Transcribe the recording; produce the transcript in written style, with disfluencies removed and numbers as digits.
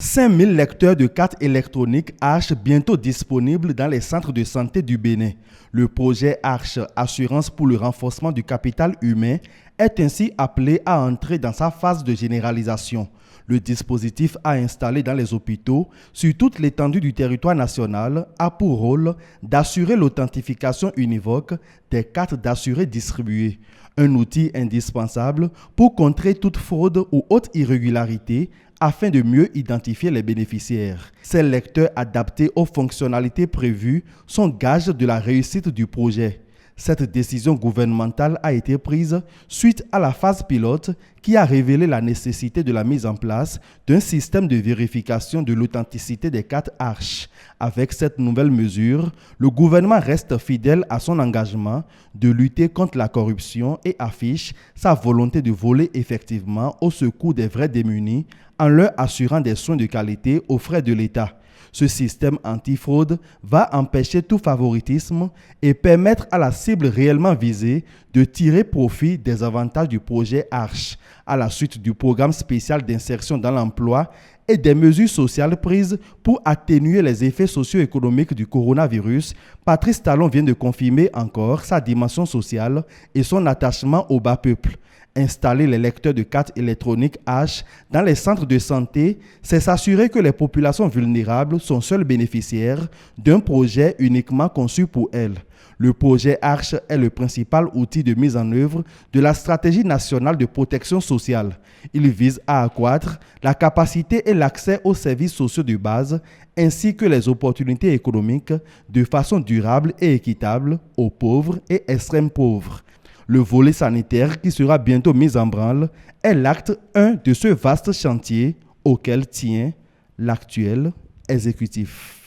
5000 lecteurs de cartes électroniques Arche bientôt disponibles dans les centres de santé du Bénin. Le projet Arche, Assurance pour le renforcement du capital humain, est ainsi appelé à entrer dans sa phase de généralisation. Le dispositif à installer dans les hôpitaux sur toute l'étendue du territoire national a pour rôle d'assurer l'authentification univoque des cartes d'assurés distribuées, un outil indispensable pour contrer toute fraude ou autre irrégularité afin de mieux identifier les bénéficiaires. Ces lecteurs adaptés aux fonctionnalités prévues sont gages de la réussite du projet. Cette décision gouvernementale a été prise suite à la phase pilote qui a révélé la nécessité de la mise en place d'un système de vérification de l'authenticité des cartes Arche. Avec cette nouvelle mesure, le gouvernement reste fidèle à son engagement de lutter contre la corruption et affiche sa volonté de voler effectivement au secours des vrais démunis en leur assurant des soins de qualité aux frais de l'État. Ce système antifraude va empêcher tout favoritisme et permettre à la cible réellement visée de tirer profit des avantages du projet Arche, à la suite du programme spécial d'insertion dans l'emploi et des mesures sociales prises pour atténuer les effets socio-économiques du coronavirus. Patrice Talon vient de confirmer encore sa dimension sociale et son attachement au bas peuple. Installer les lecteurs de cartes électroniques H dans les centres de santé, c'est s'assurer que les populations vulnérables sont seules bénéficiaires d'un projet uniquement conçu pour elles. Le projet Arche est le principal outil de mise en œuvre de la stratégie nationale de protection sociale. Il vise à accroître la capacité et l'accès aux services sociaux de base ainsi que les opportunités économiques de façon durable et équitable aux pauvres et extrêmes pauvres. Le volet sanitaire qui sera bientôt mis en branle est l'acte 1 de ce vaste chantier auquel tient l'actuel exécutif.